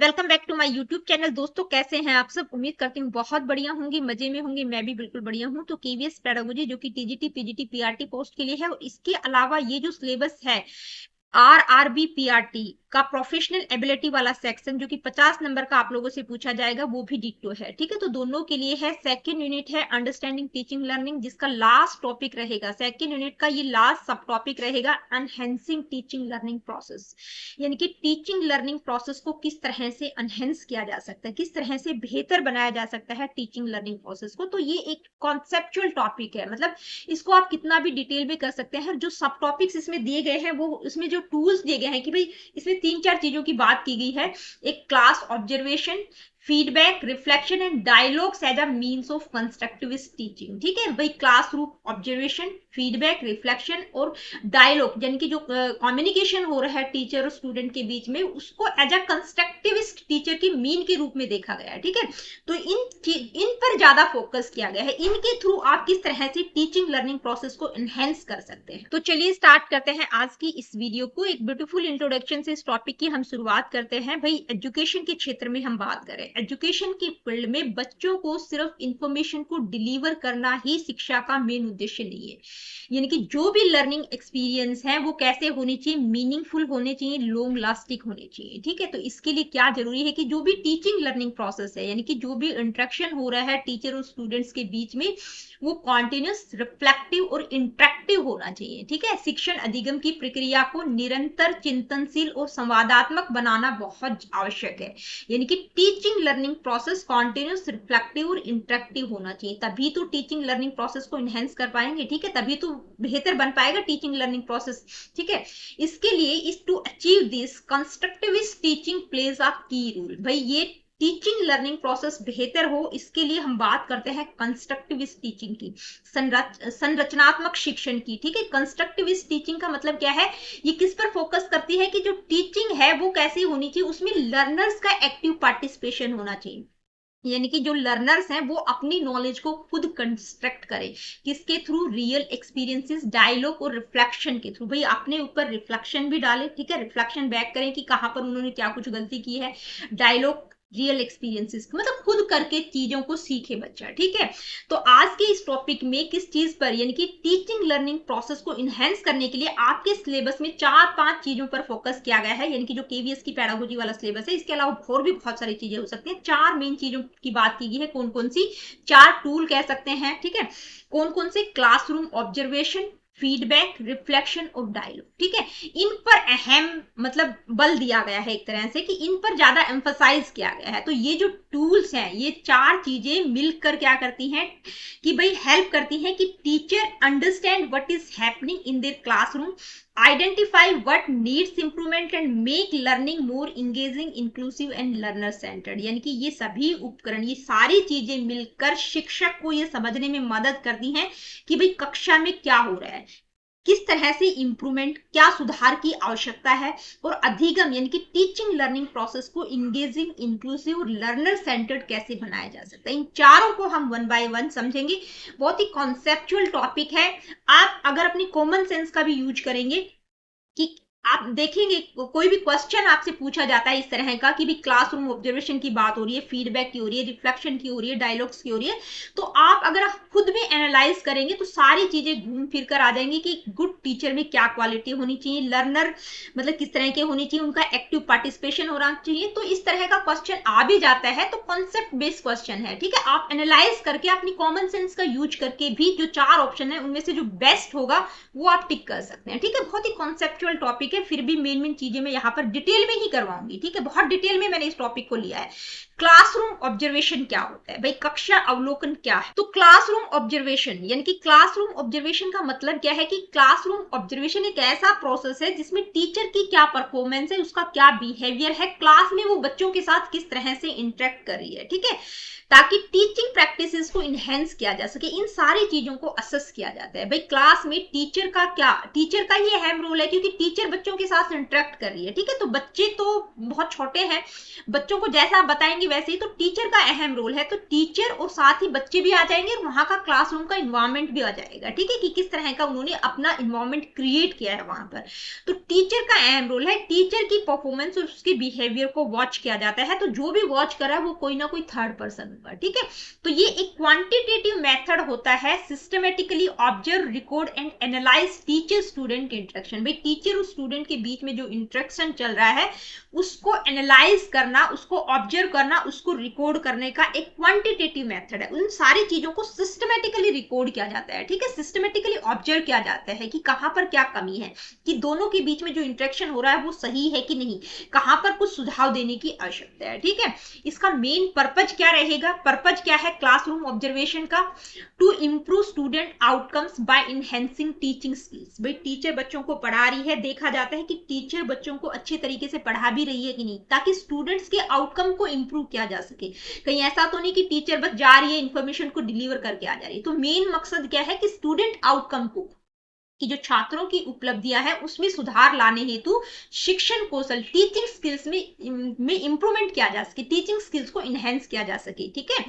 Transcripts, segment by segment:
Welcome back to my YouTube channel. दोस्तों कैसे हैं आप सब? उम्मीद करती हूँ बहुत बढ़िया होंगी, मजे में होंगे। मैं भी बिल्कुल बढ़िया हूँ। तो केवीएस पेडागोजी जो कि टीजीटी पीजीटी पीआरटी पोस्ट के लिए है, और इसके अलावा ये जो सिलेबस है आरआरबी पीआरटी का प्रोफेशनल एबिलिटी वाला सेक्शन जो कि 50 नंबर का आप लोगों से पूछा जाएगा, वो भी डिक्टो है। ठीक है, तो दोनों के लिए है। सेकंड यूनिट है अंडरस्टैंडिंग टीचिंग लर्निंग, जिसका लास्ट टॉपिक रहेगा, सेकंड यूनिट का ये लास्ट सब टॉपिक रहेगा एनहेंसिंग टीचिंग लर्निंग प्रोसेस। यानी कि टीचिंग लर्निंग प्रोसेस को किस तरह से एनहेंस किया जा सकता है, किस तरह से बेहतर बनाया जा सकता है टीचिंग लर्निंग प्रोसेस को। तो ये एक कॉन्सेप्चुअल टॉपिक है, मतलब इसको आप कितना भी डिटेल में कर सकते हैं। जो सब टॉपिक्स इसमें दिए गए हैं, वो इसमें जो टूल्स दिए गए हैं कि भाई इसमें 3-4 चीजों की बात की गई है। एक class observation, feedback, reflection and dialogues as a means of constructivist teaching. ठीक है भाई, क्लासरूम ऑब्जर्वेशन, फीडबैक, रिफ्लेक्शन और डायलॉग, यानी कि जो कम्युनिकेशन हो रहा है टीचर और स्टूडेंट के बीच में, उसको एज अ कंस्ट्रक्टिविस्ट टीचर की मीन के रूप में देखा गया है। ठीक है, तो इन पर ज्यादा फोकस किया गया है। इनके थ्रू आप किस तरह से टीचिंग लर्निंग प्रोसेस को एनहेंस कर सकते हैं। तो चलिए स्टार्ट करते हैं आज की इस वीडियो को। एक ब्यूटीफुल इंट्रोडक्शन से इस टॉपिक की हम शुरुआत करते हैं। भाई एजुकेशन के क्षेत्र में हम बात करें, एजुकेशन की फील्ड में बच्चों को सिर्फ इंफॉर्मेशन को डिलीवर करना ही शिक्षा का मेन उद्देश्य नहीं है। यानी कि जो भी लर्निंग एक्सपीरियंस है वो कैसे होनी चाहिए, मीनिंगफुल होने चाहिए, लॉन्ग लास्टिंग होने चाहिए। ठीक है, तो इसके लिए क्या जरूरी है कि जो भी टीचिंग लर्निंग प्रोसेस है, यानी कि जो भी इंटरेक्शन हो रहा है टीचर और स्टूडेंट्स के बीच में, वो कॉन्टिन्यूस, रिफ्लेक्टिव और इंटरेक्टिव होना चाहिए। ठीक है, शिक्षण अधिगम की प्रक्रिया को निरंतर चिंतनशील और संवादात्मक बनाना बहुत आवश्यक है। यानी कि teaching learning process continuous, reflective और इंटरेक्टिव होना चाहिए, तभी तो टीचिंग लर्निंग प्रोसेस को एनहेंस कर पाएंगे। ठीक है, तभी तो बेहतर बन पाएगा टीचिंग लर्निंग प्रोसेस। ठीक है, इसके लिए is to achieve this constructivist teaching plays a key role. भाई ये टीचिंग लर्निंग प्रोसेस बेहतर हो, इसके लिए हम बात करते हैं कंस्ट्रक्टिविस्ट टीचिंग की, संरचनात्मक शिक्षण की। ठीक है, कंस्ट्रक्टिविस्ट टीचिंग का मतलब क्या है, ये किस पर फोकस करती है कि जो टीचिंग है वो कैसी होनी चाहिए, उसमें लर्नर्स का एक्टिव पार्टिसिपेशन होना चाहिए। यानी कि जो लर्नर्स हैं वो अपनी नॉलेज को खुद कंस्ट्रक्ट करें, किसके थ्रू, रियल एक्सपीरियंसेस, डायलॉग और रिफ्लेक्शन के थ्रू। भाई अपने ऊपर रिफ्लेक्शन भी डालें। ठीक है, रिफ्लेक्शन बैक करें कि कहां पर उन्होंने क्या कुछ गलती की है, डायलॉग, रियल एक्सपीरियंसेस, मतलब खुद करके चीजों को सीखे बच्चा। ठीक है, तो आज के इस टॉपिक में किस चीज पर, यानी कि टीचिंग लर्निंग प्रोसेस को इनहेंस करने के लिए आपके सिलेबस में 4-5 चीजों पर फोकस किया गया है। यानी कि जो केवीएस की पेडागोजी वाला सिलेबस है, इसके अलावा और भी बहुत सारी चीजें हो सकती हैं। 4 मेन चीजों की बात की गई है। कौन कौन सी? 4 टूल कह सकते हैं। ठीक है, कौन कौन से? क्लासरूम ऑब्जर्वेशन, फीडबैक, रिफ्लेक्शन और डायलॉग। ठीक है, इन पर अहम मतलब बल दिया गया है, एक तरह से कि इन पर ज्यादा एम्फसाइज किया गया है। तो ये जो टूल्स हैं, ये 4 चीजें मिलकर क्या करती हैं कि भाई हेल्प करती हैं कि teacher understand what is happening in their classroom, identify what needs improvement and make learning more engaging, inclusive and learner centered। यानी कि ये सभी उपकरण, ये सारी चीजें मिलकर शिक्षक को ये समझने में मदद करती हैं कि भाई कक्षा में क्या हो रहा है, किस तरह से इंप्रूवमेंट, क्या सुधार की आवश्यकता है, और अधिगम यानी कि टीचिंग लर्निंग प्रोसेस को इंगेजिंग, इंक्लूसिव और लर्नर सेंटर्ड कैसे बनाया जा सकता है। इन चारों को हम वन बाय वन समझेंगे। बहुत ही कॉन्सेप्चुअल टॉपिक है। आप अगर अपनी कॉमन सेंस का भी यूज करेंगे कि आप देखेंगे कोई भी क्वेश्चन आपसे पूछा जाता है इस तरह का कि भी क्लासरूम ऑब्जर्वेशन की बात हो रही है, फीडबैक की हो रही है, रिफ्लेक्शन की हो रही है, डायलॉग्स की हो रही है, तो आप अगर खुद में एनालाइज करेंगे तो सारी चीजें घूम फिर कर आ जाएंगी कि गुड टीचर में क्या क्वालिटी होनी चाहिए, लर्नर मतलब किस तरह के होनी चाहिए, उनका एक्टिव पार्टिसिपेशन होना चाहिए। तो इस तरह का क्वेश्चन आ भी जाता है तो कॉन्सेप्ट बेस्ड क्वेश्चन है। ठीक है, आप एनालाइज करके अपनी कॉमन सेंस का यूज करके भी जो 4 ऑप्शन है उनमें से जो बेस्ट होगा वो आप टिक कर सकते हैं। ठीक है, बहुत ही कॉन्सेप्चुअल टॉपिक है, फिर भी मेन चीजें मैं यहाँ पर डिटेल में ही करवाऊंगी। ठीक है, बहुत डिटेल में मैंने इस टॉपिक को लिया है। क्लासरूम ऑब्जर्वेशन क्या होता है, भाई कक्षा अवलोकन क्या है। तो क्लासरूम ऑब्जर्वेशन यानी कि क्लासरूम ऑब्जर्वेशन का मतलब क्या है कि क्लासरूम ऑब्जर्वेशन एक ऐसा प्रोसेस है जिसमें टीचर की क्या परफॉर्मेंस है, उसका क्या बिहेवियर है, क्लास में वो बच्चों के साथ किस तरह से इंटरेक्ट कर रही है। ठीक है, ताकि टीचिंग प्रैक्टिसेस को इनहेंस किया जा सके, इन सारी चीजों को असेस किया जाता है। भाई क्लास में टीचर का क्या, टीचर का ये अहम रोल है क्योंकि टीचर बच्चों के साथ इंटरेक्ट कर रही है। ठीक है, तो बच्चे तो बहुत छोटे हैं, बच्चों को जैसा आप बताएंगे जाएंगे वैसे ही, तो टीचर का अहम रोल है। तो टीचर और साथ ही बच्चे भी आ जाएंगे और वहां का क्लासरूम का इन्वायरमेंट भी आ जाएगा, ठीक है, कि किस तरह का उन्होंने अपना इन्वायरमेंट क्रिएट किया है वहां पर। तो टीचर का अहम रोल है, टीचर की परफॉर्मेंस और उसके बिहेवियर को वॉच किया जाता है। तो जो भी वॉच कर रहा है वो कोई ना कोई थर्ड पर्सन होगा, ठीक है। तो ये एक क्वांटिटेटिव मेथड होता है, systematically observe, record and analyse teacher student interaction. भाई टीचर और स्टूडेंट के बीच में जो इंटरेक्शन चल रहा है उसको एनालाइज करना, उसको ऑब्जर्व करना, उसको रिकॉर्ड करने का एक क्वांटिटेटिव मेथड है। उन सारी चीजों को सिस्टमेटिकली रिकॉर्ड किया जाता है, ठीक है, सिस्टमेटिकली ऑब्जर्व किया जाता है कि कहां पर क्या कमी है, कि दोनों के बीच में जो इंटरेक्शन हो रहा है वो सही है कि नहीं, कहां पर कुछ सुझाव देने की आवश्यकता है, ठीक है। इसका मेन पर्पज क्या रहेगा, पर्पज क्या है क्लासरूम ऑब्जर्वेशन का, to improve student outcomes by enhancing teaching skills. भाई टीचर बच्चों को पढ़ा रही है, देखा जाता है कि टीचर बच्चों को अच्छे तरीके से पढ़ा भी रही है कि नहीं, ताकि स्टूडेंट्स के आउटकम को इंप्रूव किया जा सके। कहीं ऐसा तो नहीं कि टीचर बस जा रही है इंफॉर्मेशन को डिलीवर करके आ जा रही है। तो मेन मकसद क्या है कि स्टूडेंट आउटकम को, कि जो छात्रों की उपलब्धियां हैं उसमें सुधार लाने हेतु शिक्षण कौशल, टीचिंग स्किल्स में इंप्रूवमेंट किया जा सके, टीचिंग स्किल्स को इनहेंस किया जा सके, ठीक है।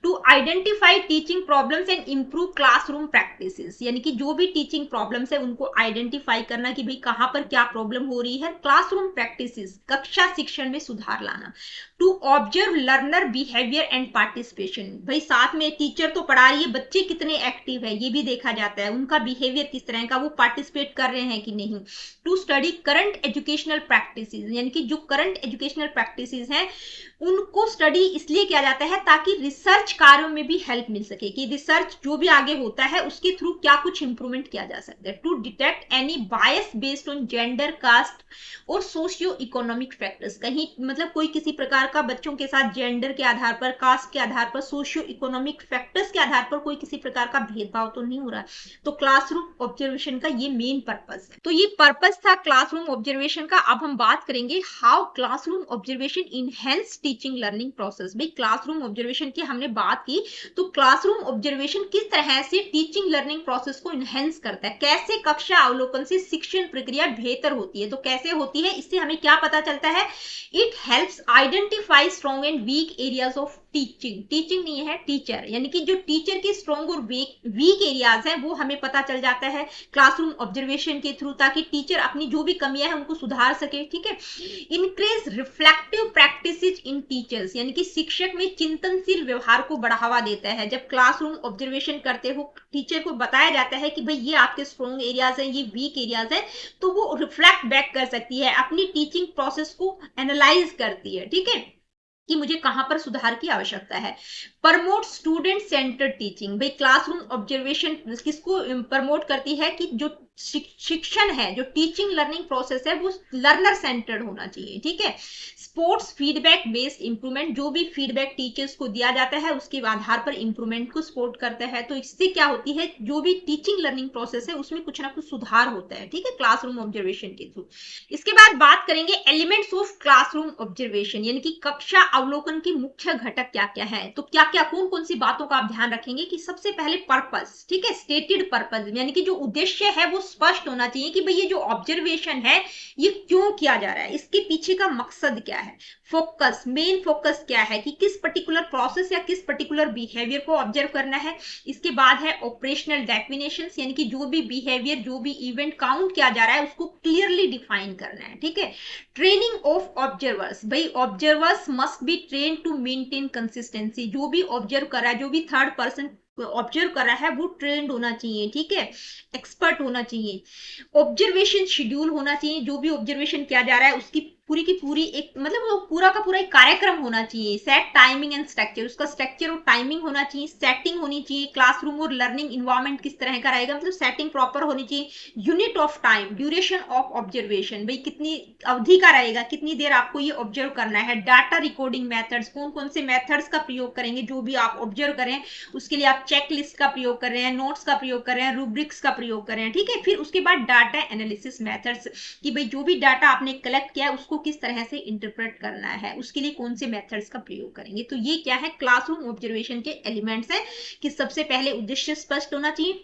To identify teaching problems and improve classroom practices, यानी कि जो भी टीचिंग प्रॉब्लम्स है उनको आइडेंटिफाई करना कि भाई कहां पर क्या प्रॉब्लम हो रही है, क्लासरूम प्रैक्टिसेस, कक्षा शिक्षण में सुधार लाना। To observe learner behaviour and participation, भाई साथ में टीचर तो पढ़ा रही है, बच्चे कितने एक्टिव है ये भी देखा जाता है, उनका बिहेवियर किस तरह का, वो पार्टिसिपेट कर रहे हैं कि नहीं। To study current educational practices, यानी कि जो करंट एजुकेशनल प्रैक्टिसेस हैं उनको स्टडी इसलिए किया जाता है ताकि रिसर्च कार्यों में भी हेल्प मिल सके, कि रिसर्च जो भी आगे होता है उसके थ्रू क्या कुछ इंप्रूवमेंट किया जा सकता है। To detect any bias based on gender, caste और सोशियो इकोनॉमिक फैक्टर्स, कहीं मतलब कोई किसी प्रकार का बच्चों के साथ जेंडर के आधार पर, कास्ट के आधार पर, सोशियो इकोनॉमिक फैक्टर्स के आधार पर कोई किसी प्रकार का भेदभाव तो नहीं हो रहा। तो क्लासरूम ऑब्जर्वेशन का ये मेन पर्पस है। तो ये पर्पस था क्लासरूम ऑब्जर्वेशन का। अब हम बात करेंगे how classroom observation enhance teaching learning process. भाई क्लासरूम ऑब्जर्वेशन की हमने बात की, तो क्लासरूम ऑब्जर्वेशन किस तरह से टीचिंग लर्निंग प्रोसेस को इनहेंस करता है, कैसे कक्षा अवलोकन से शिक्षण प्रक्रिया बेहतर होती है। तो कैसे होती है, इससे हमें क्या पता चलता है, it helps identify strong and weak areas of teaching, teaching नहीं है टीचर, यानी कि जो टीचर के स्ट्रॉन्ग और वीक एरियाज हैं वो हमें पता चल जाता है क्लासरूम ऑब्जर्वेशन के थ्रू, ताकि टीचर अपनी जो भी कमियां हैं उनको सुधार सके, ठीक है। इंक्रीज रिफ्लेक्टिव प्रैक्टिसेस इन टीचर्स, यानी कि शिक्षक में चिंतनशील व्यवहार को बढ़ावा देता है। जब क्लासरूम ऑब्जर्वेशन करते हो टीचर को बताया जाता है कि भाई ये आपके स्ट्रॉन्ग एरियाज हैं, ये वीक एरियाज हैं, तो वो रिफ्लेक्ट बैक कर सकती है, अपनी टीचिंग प्रोसेस को एनालाइज करती है, ठीक है, कि मुझे कहां पर सुधार की आवश्यकता है। प्रमोट स्टूडेंट सेंटर्ड टीचिंग, भाई क्लासरूम ऑब्जर्वेशन किसको प्रमोट करती है, कि जो शिक्षण है, जो टीचिंग लर्निंग प्रोसेस है वो लर्नर सेंटर्ड होना चाहिए, ठीक है। स्पोर्ट्स फीडबैक बेस्ड इंप्रूवमेंट, जो भी फीडबैक टीचर्स को दिया जाता है उसके आधार पर इंप्रूवमेंट को सपोर्ट करता है। तो इससे क्या होती है, जो भी टीचिंग लर्निंग प्रोसेस है उसमें कुछ ना कुछ सुधार होता है, ठीक है, क्लासरूम ऑब्जर्वेशन के थ्रू। इसके बाद बात करेंगे एलिमेंट्स ऑफ क्लासरूम ऑब्जर्वेशन, यानी कि कक्षा अवलोकन के मुख्य घटक क्या क्या है। तो क्या क्या कौन कौन सी बातों का आप ध्यान रखेंगे, कि सबसे पहले पर्पस, ठीक है, स्टेटेड पर्पस, यानी कि जो उद्देश्य है वो स्पष्ट होना चाहिए, कि भाई ये जो ऑब्जर्वेशन है ये क्यों किया जा रहा है, इसके पीछे का मकसद क्या है। फोकस, मेन फोकस क्या है, कि किस पर्टिकुलर प्रोसेस या किस पर्टिकुलर बिहेवियर को ऑब्जर्व करना है। इसके बाद है ऑपरेशनल डेफिनेशंस, यानी कि जो भी बिहेवियर, जो भी इवेंट काउंट किया जा रहा है उसको क्लियरली डिफाइन करना है, ठीक है। ट्रेनिंग ऑफ ऑब्जर्वर्स, भाई observers must be train to maintain consistency, जो भी ऑब्जर्व कर रहा है, जो भी थर्ड पर्सन ऑब्जर्व कर रहा है वो ट्रेंड होना चाहिए, ठीक है, एक्सपर्ट होना चाहिए। ऑब्जर्वेशन शेड्यूल होना चाहिए, जो भी ऑब्जर्वेशन किया जा रहा है उसकी पूरी की पूरी एक मतलब वो पूरा का पूरा एक कार्यक्रम होना चाहिए। सेट टाइमिंग एंड स्ट्रक्चर, उसका स्ट्रक्चर और टाइमिंग होना चाहिए, सेटिंग होनी चाहिए, क्लासरूम और लर्निंग इन्वायरमेंट किस तरह का रहेगा, मतलब सेटिंग प्रॉपर होनी चाहिए। Unit of time, duration of observation, भाई कितनी अवधि का रहेगा, कितनी देर आपको ये ऑब्जर्व करना है। डाटा रिकॉर्डिंग मेथड्स, कौन कौन से मेथड्स का प्रयोग करेंगे, जो भी आप ऑब्जर्व करें उसके लिए आप चेक लिस्ट का प्रयोग कर रहे हैं, नोट्स का प्रयोग कर रहे हैं, रूब्रिक्स का प्रयोग कर रहे हैं, ठीक है। फिर उसके बाद डाटा एनालिसिस मेथड्स, कि भाई जो भी डाटा आपने कलेक्ट किया है उसको किस तरह से इंटरप्रेट करना है, उसके लिए कौन से मेथड्स का प्रयोग करेंगे। तो ये क्या है, क्लासरूम ऑब्जर्वेशन के एलिमेंट्स हैं, कि सबसे पहले उद्देश्य स्पष्ट होना चाहिए,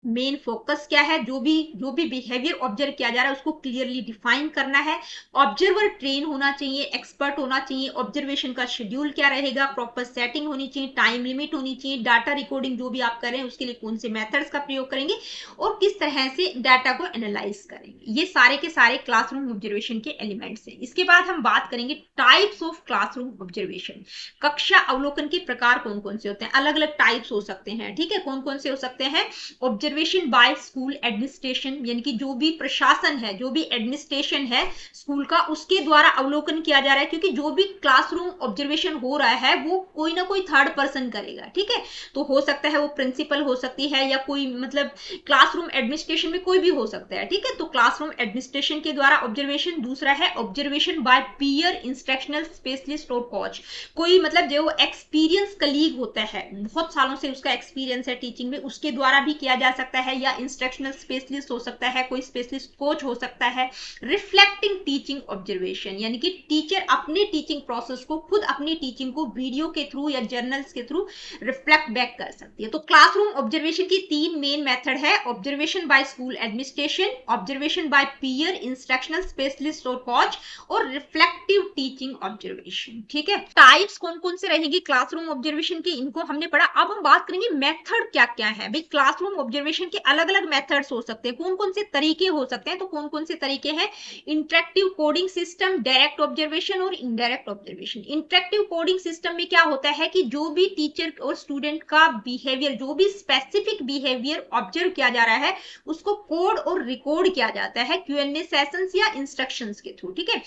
मेन फोकस क्या है, जो भी बिहेवियर ऑब्जर्व किया जा रहा है उसको क्लियरली डिफाइन करना है। ऑब्जर्वर ट्रेन होना चाहिए, एक्सपर्ट होना चाहिए। ऑब्जर्वेशन का शेड्यूल क्या रहेगा, प्रॉपर सेटिंग होनी चाहिए, टाइम लिमिट होनी चाहिए, डाटा रिकॉर्डिंग जो भी आप करें उसके लिए कौन से मेथड्स का प्रयोग करेंगे और किस तरह से डाटा को एनालाइज करेंगे, ये सारे के सारे क्लासरूम ऑब्जर्वेशन के एलिमेंट्स हैं। इसके बाद हम बात करेंगे टाइप्स ऑफ क्लासरूम ऑब्जर्वेशन। कक्षा अवलोकन के प्रकार कौन कौन से होते हैं, अलग अलग टाइप्स हो सकते हैं, ठीक है। कौन कौन से हो सकते हैं, ऑब्जर्वेशन बाय स्कूल एडमिनिस्ट्रेशन, यानी कि जो भी प्रशासन है, जो भी एडमिनिस्ट्रेशन है स्कूल का, उसके द्वारा अवलोकन किया जा रहा है, क्योंकि जो भी क्लासरूम ऑब्जर्वेशन हो रहा है वो कोई ना कोई थर्ड पर्सन करेगा, ठीक है। तो हो सकता है वो प्रिंसिपल हो सकती है या कोई मतलब क्लासरूम एडमिनिस्ट्रेशन में कोई भी हो सकता है, ठीक है। तो क्लासरूम एडमिनिस्ट्रेशन के द्वारा ऑब्जर्वेशन। दूसरा है observation bye peer instructional specialist और कोच, कोई मतलब जो एक्सपीरियंस कलीग होता है, बहुत सालों से उसका एक्सपीरियंस है टीचिंग में, उसके द्वारा भी किया जा सकता है, या इंस्ट्रक्शनल स्पेशलिस्ट हो सकता है, कोई स्पेशलिस्ट कोच हो सकता है। रिफ्लेक्टिंग टीचिंग ऑब्जर्वेशन, यानी कि टीचर अपने टीचिंग प्रोसेस को, खुद अपनी टीचिंग को वीडियो के थ्रू या जर्नल्स के थ्रू रिफ्लेक्ट बैक कर सकती है। तो क्लासरूम ऑब्जर्वेशन की तीन मेन मेथड है, observation bye school administration, observation bye peer instructional specialist और कोच, और रिफ्लेक्टिव टीचिंग ऑब्जर्वेशन, ठीक है। टाइप्स कौन कौन से रहेंगी क्लासरूम ऑब्जर्वेशन की, इनको हमने पढ़ा। अब हम बात करेंगे मेथड क्या क्या है। भाई क्लासरूम ऑब्जर्वेशन के अलग अलग मेथड्स हो सकते हैं, कौन कौन से तरीके हो सकते हैं, तो कौन कौन से तरीके हैं, interactive coding system, direct observation और indirect observation. Interactive coding system में क्या होता है कि जो भी टीचर और स्टूडेंट का बिहेवियर, जो भी स्पेसिफिक बिहेवियर ऑब्जर्व किया जा रहा है उसको कोड और रिकॉर्ड किया जाता है Q&A सेशंस या इंस्ट्रक्शंस के थ्रू, ठीक है।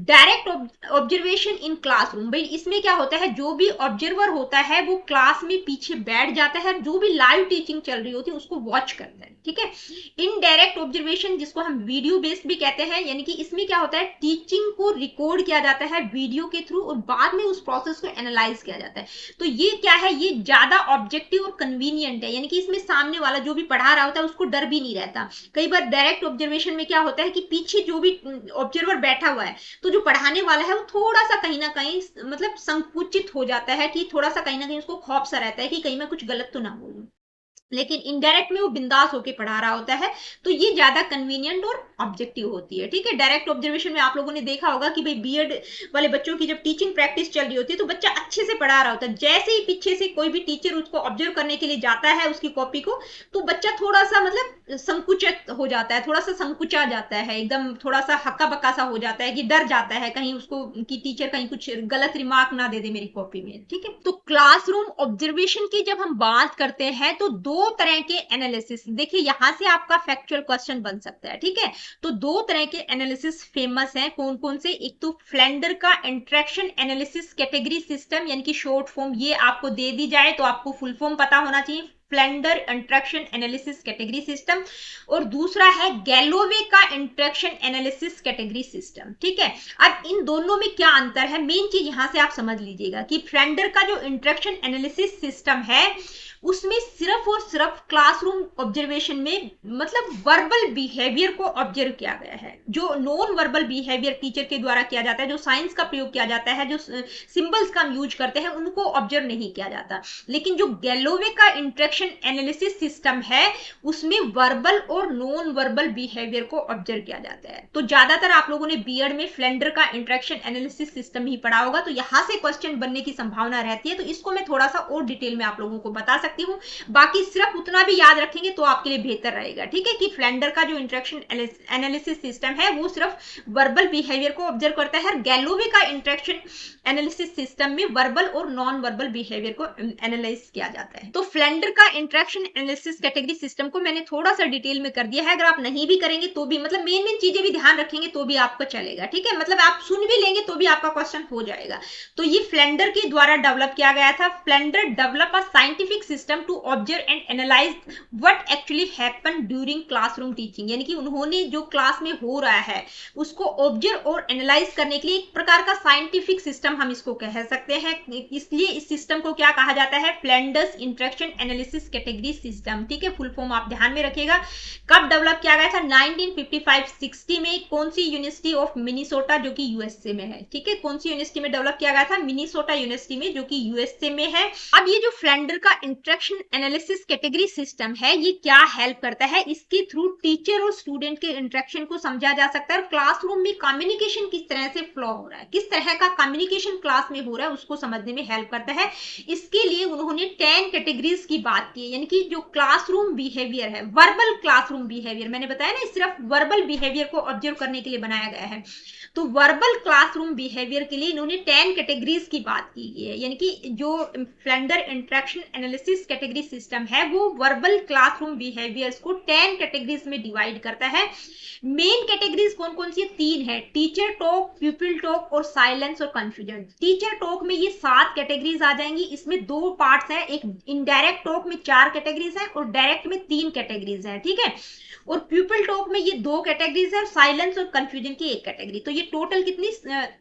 डायरेक्ट ऑब्जर्वेशन इन क्लासरूम, भाई इसमें क्या होता है, जो भी ऑब्जर्वर होता है वो क्लास में पीछे बैठ जाता है, जो भी लाइव टीचिंग चल रही होती है उसको वॉच करता है, ठीक है। इनडायरेक्ट ऑब्जर्वेशन जिसको हम वीडियो बेस्ड भी कहते हैं, यानी कि इसमें क्या होता है, टीचिंग को रिकॉर्ड किया जाता है वीडियो के थ्रू और बाद में उस प्रोसेस को एनालाइज किया जाता है। तो ये क्या है, ये ज्यादा ऑब्जेक्टिव और कन्वीनियंट है, यानी कि इसमें सामने वाला जो भी पढ़ा रहा होता है उसको डर भी नहीं रहता। कई बार डायरेक्ट ऑब्जर्वेशन में क्या होता है कि पीछे जो भी ऑब्जर्वर बैठा हुआ है, तो जो पढ़ाने वाला है वो थोड़ा सा कहीं ना कहीं मतलब संकुचित हो जाता है, कि थोड़ा सा कहीं ना कहीं उसको खौफ सा रहता है कि कहीं मैं कुछ गलत तो ना बोलूं। लेकिन इनडायरेक्ट में वो बिंदास होके पढ़ा रहा होता है, तो ये ज्यादा कन्वीनियंट और ऑब्जेक्टिव होती है, ठीक है। डायरेक्ट ऑब्जर्वेशन में आप लोगों ने देखा होगा कि भाई बीएड वाले बच्चों की जब टीचिंग प्रैक्टिस चल रही होती है तो बच्चा अच्छे से पढ़ा रहा होता है, जैसे ही पीछे से कोई भी टीचर उसको ऑब्जर्व करने के लिए जाता है उसकी कॉपी को, तो बच्चा थोड़ा सा मतलब संकुचित हो जाता है, थोड़ा सा संकुचा जाता है, एकदम थोड़ा सा हक्का बक्का सा हो जाता है, कि डर जाता है कहीं उसको कि टीचर कहीं कुछ गलत रिमार्क ना दे दे मेरी कॉपी में, ठीक है। तो क्लासरूम ऑब्जर्वेशन की जब हम बात करते हैं तो दो तरह के एनालिसिस, देखिए यहां से आपका फैक्चुअल क्वेश्चन बन सकता है, ठीक है। तो दो तरह के एनालिसिस फेमस हैं, कौन कौन से, एक तो फ्लेंडर का इंटरेक्शन एनालिसिस कैटेगरी सिस्टम, यानी कि शॉर्ट फॉर्म ये आपको दे दी जाए तो आपको फुल फॉर्म पता होना चाहिए, Flander interaction analysis category system. और दूसरा है गैलोवे का इंटरेक्शन एनालिसिस कैटेगरी सिस्टम, ठीक है। अब इन दोनों में क्या अंतर है, मेन चीज यहां से आप समझ लीजिएगा कि फ्लेंडर का जो इंटरेक्शन एनालिसिस सिस्टम है उसमें सिर्फ और सिर्फ क्लासरूम ऑब्जर्वेशन में मतलब वर्बल बिहेवियर को ऑब्जर्व किया गया है, जो नॉन वर्बल बिहेवियर टीचर के द्वारा किया जाता है, जो साइंस का प्रयोग किया जाता है, जो सिंबल्स का हम यूज करते हैं, उनको ऑब्जर्व नहीं किया जाता। लेकिन जो गैलोवे का इंटरेक्शन एनालिसिस सिस्टम है उसमें वर्बल और नॉन वर्बल बिहेवियर को ऑब्जर्व किया जाता है। तो ज्यादातर आप लोगों ने बीएड में फ्लेंडर का इंटरेक्शन एनालिसिस सिस्टम ही पढ़ा होगा, तो यहां से क्वेश्चन बनने की संभावना रहती है, तो इसको मैं थोड़ा सा और डिटेल में आप लोगों को बता सकती हूँ। बाकी सिर्फ उतना भी याद रखेंगे तो आपके लिए बेहतर रहेगा, ठीक है, कि फ्लेंडर का जो इंटरेक्शन एनालिसिस सिस्टम है वो सिर्फ वर्बल बिहेवियर को ऑब्जर्व करता है, और गैलोवे का इंटरेक्शन एनालिसिस सिस्टम में वर्बल और नॉन वर्बल बिहेवियर को एनालाइज किया जाता है। तो फ्लेंडर का इंटरेक्शन एनालिसिस कैटेगरी सिस्टम को मैंने थोड़ा सा डिटेल में कर दिया है, अगर आप नहीं भी करेंगे तो भी मतलब मेन मेन चीजें भी ध्यान रखेंगे तो भी आपको चलेगा, ठीक है, मतलब आप सुन भी लेंगे तो भी आपका क्वेश्चन हो जाएगा। तो ये फ्लेंडर के द्वारा डेवलप किया गया था। Flander develop a scientific system to observe and analyse what actually happen during classroom teaching, यानी कि उन्होंने जो क्लास में हो रहा है उसको ऑब्जर्व और एनालाइज करने के लिए एक प्रकार का साइंटिफिक सिस्टम हम इसको कह सकते हैं, इसलिए इस सिस्टम को क्या कहा जाता है, Flanders interaction analysis category system, ठीक है, फुल फॉर्म आप ध्यान में रखिएगा। कब डेवलप किया गया था, 1955-60 में, कौन सी यूनिवर्सिटी ऑफ मिनीसोटा जो कि यूएसए में है, ठीक है, कौन सी यूनिवर्सिटी में डेवलप किया गया था, मिनीसोटा यूनिवर्सिटी में जो कि यूएसए में है। अब ये जो फ्लेंडर का interaction interaction analysis category system है, ये क्या हेल्प करता है, इसके थ्रू टीचर और स्टूडेंट के इंटरेक्शन को समझा जा सकता है और क्लासरूम में कम्युनिकेशन किस तरह से फ्लो हो रहा है, किस तरह का कम्युनिकेशन क्लास में हो रहा है उसको समझने में हेल्प करता है। इसके लिए उन्होंने 10 कैटेगरीज की बात की, यानी कि जो क्लासरूम बिहेवियर है, वर्बल क्लासरूम बिहेवियर, मैंने बताया ना सिर्फ वर्बल बिहेवियर को ऑब्जर्व करने के लिए बनाया गया है, तो वर्बल क्लासरूम बिहेवियर के लिए इन्होंने 10 कैटेगरीज की बात की है, यानी कि जो Flander interaction analysis category system है वो वर्बल क्लासरूम बिहेवियर्स को 10 कैटेगरीज में डिवाइड करता है। मेन कैटेगरीज कौन कौन सी है? 3 है, टीचर टॉक, पीपल टॉक और साइलेंस और कंफ्यूजन। टीचर टॉक में ये 7 कैटेगरीज आ जाएंगी, इसमें 2 पार्ट्स हैं, एक इनडायरेक्ट टॉक में 4 कैटेगरीज है और डायरेक्ट में 3 कैटेगरीज है, ठीक है। और पीपल टॉक में ये 2 कैटेगरीज है और साइलेंस और कंफ्यूजन की 1 कैटेगरी, तो ये टोटल कितनी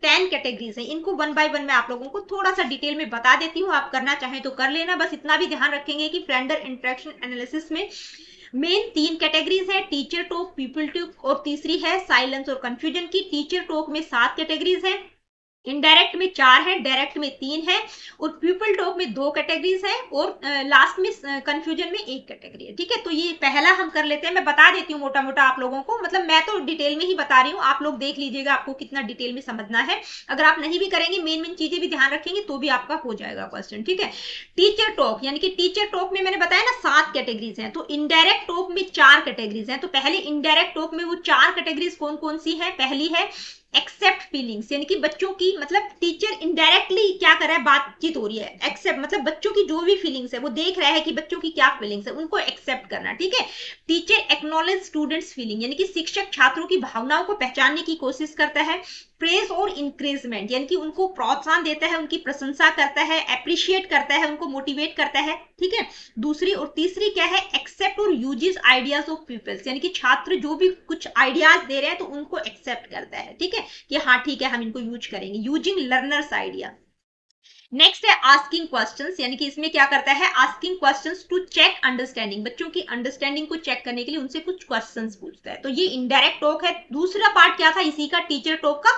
10 कैटेगरीज है। इनको 1 बाय 1 मैं आप लोगों को थोड़ा सा डिटेल में बता देती हूँ, आप करना चाहें तो कर लेना, बस इतना भी ध्यान रखेंगे कि फ्लेंडर इंटरेक्शन एनालिसिस में मेन 3 कैटेगरीज है, टीचर टॉक, पीपल टॉक और तीसरी है साइलेंस और कंफ्यूजन की। टीचर टॉक में 7 कैटेगरीज है, इनडायरेक्ट में 4 है, डायरेक्ट में 3 है और पीपल टॉक में 2 कैटेगरीज है और लास्ट में कंफ्यूजन में 1 कैटेगरी है, ठीक है। तो ये पहला हम कर लेते हैं, मैं बता देती हूँ मोटा मोटा आप लोगों को, मतलब मैं तो डिटेल में ही बता रही हूँ, आप लोग देख लीजिएगा आपको कितना डिटेल में समझना है। अगर आप नहीं भी करेंगे, मेन मेन चीजें भी ध्यान रखेंगे तो भी आपका हो जाएगा क्वेश्चन, ठीक है। टीचर टॉक, यानी कि टीचर टॉक में मैंने बताया ना 7 कैटेगरीज है, तो इनडायरेक्ट टॉक में 4 कैटेगरीज है। तो पहले इनडायरेक्ट टॉक में वो 4 कैटेगरीज कौन कौन सी है? पहली है एक्सेप्ट फीलिंग्स, यानी कि बच्चों की, मतलब टीचर इनडायरेक्टली क्या कर रहा है, बातचीत हो रही है, एक्सेप्ट मतलब बच्चों की जो भी फीलिंग्स है वो देख रहा है कि बच्चों की क्या फीलिंग्स है, उनको एक्सेप्ट करना, ठीक है। टीचर एक्नॉलेज स्टूडेंट्स फीलिंग, यानी कि शिक्षक छात्रों की भावनाओं को पहचानने की कोशिश करता है। प्रेज और इंक्रेजमेंट, यानी कि उनको प्रोत्साहन देता है, उनकी प्रशंसा करता है, अप्रिशिएट करता है, उनको मोटिवेट करता है, ठीक है। दूसरी और तीसरी क्या है? एक्सेप्ट और यूजेस आइडियाज ऑफ पीपल्स, यानी कि छात्र जो भी कुछ आइडियाज दे रहे हैं तो उनको एक्सेप्ट करता है, ठीक है, कि हाँ ठीक है हम इनको यूज करेंगे, यूजिंग लर्नर्स आइडिया। नेक्स्ट है आस्किंग क्वेश्चंस, यानी कि इसमें क्या करता है? Asking questions to check understanding, बच्चों की अंडरस्टैंडिंग को चेक करने के लिए उनसे कुछ क्वेश्चंस पूछता है। तो ये इनडायरेक्ट टॉक है। दूसरा पार्ट क्या था इसी का? टीचर टॉक का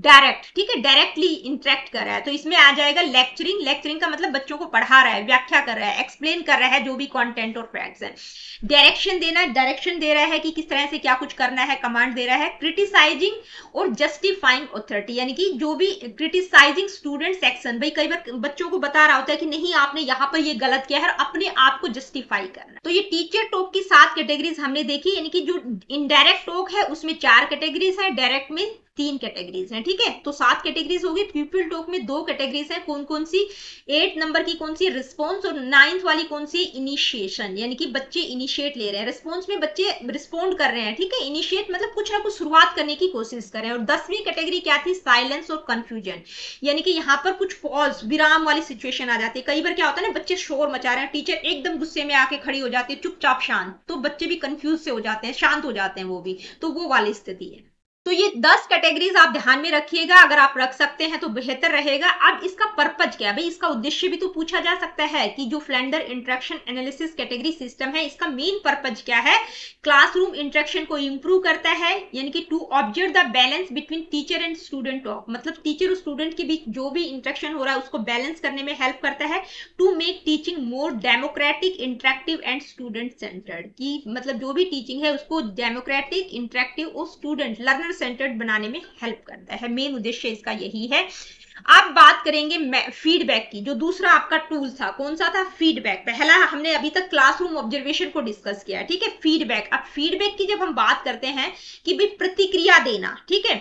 डायरेक्ट, ठीक है, डायरेक्टली इंटरेक्ट कर रहा है, तो इसमें आ जाएगा लेक्चरिंग। लेक्चरिंग का मतलब बच्चों को पढ़ा रहा है, व्याख्या कर रहा है, एक्सप्लेन कर रहा है जो भी कॉन्टेंट और फैक्ट्स है। डायरेक्शन देना, डायरेक्शन दे रहा है कि किस तरह से क्या कुछ करना है, कमांड दे रहा है। क्रिटिसाइजिंग और जस्टिफाइंग ऑथोरिटी, यानी कि जो भी क्रिटिसाइजिंग स्टूडेंट सेक्शन, भाई कई बार बच्चों को बता रहा होता है कि नहीं आपने यहाँ पर ये गलत किया है, अपने आप को जस्टिफाई करना। तो ये टीचर टॉक की 7 कैटेगरीज हमने देखी, यानी कि जो इनडायरेक्ट टॉक है उसमें 4 कैटेगरीज है, डायरेक्ट में 3 कैटेगरीज हैं, ठीक है। तो 7 कैटेगरीज होगी। पीपल टॉक में 2 कैटेगरीज हैं, कौन कौन सी? 8 नंबर की कौन सी? रिस्पॉन्स, और 9th वाली कौन सी? इनिशिएशन, यानी कि बच्चे इनिशिएट ले रहे हैं। रिस्पॉन्स में बच्चे रिस्पॉन्ड कर रहे हैं, ठीक है। इनिशिएट मतलब कुछ ना कुछ शुरुआत करने की कोशिश कर रहे हैं। और 10वीं कैटेगरी क्या थी? साइलेंस और कंफ्यूजन, यानी कि यहाँ पर कुछ पॉज, विराम वाली सिचुएशन आ जाती है। कई बार क्या होता है ना, बच्चे शोर मचा रहे हैं, टीचर एकदम गुस्से में आके खड़ी हो जाती है, चुपचाप शांत, तो बच्चे भी कंफ्यूज से हो जाते हैं, शांत हो जाते हैं वो भी, तो वो वाली स्थिति है। तो ये 10 कैटेगरीज आप ध्यान में रखिएगा, अगर आप रख सकते हैं तो बेहतर रहेगा। अब इसका पर्पज क्या है भाई, इसका उद्देश्य भी तो पूछा जा सकता है कि जो Flander interaction analysis category system है इसका मेन पर्पज क्या है? क्लासरूम इंटरेक्शन को इंप्रूव करता है, यानी कि to observe the balance between teacher and student talk, मतलब टीचर और स्टूडेंट के बीच जो भी इंटरेक्शन हो रहा है उसको बैलेंस करने में हेल्प करता है। To make teaching more democratic, interactive and student centred, की मतलब जो भी टीचिंग है उसको डेमोक्रेटिक, इंटरेक्टिव और स्टूडेंट लर्नर सेंटर्ड बनाने में हेल्प करता है। मेन उद्देश्य इसका यही है। अब बात करेंगे फीडबैक की। जो दूसरा आपका टूल था कौन सा था? फीडबैक। पहला हमने अभी तक क्लासरूम ऑब्जर्वेशन को डिस्कस किया, ठीक है। फीडबैक, अब फीडबैक की जब हम बात करते हैं कि भाई प्रतिक्रिया देना, ठीक है,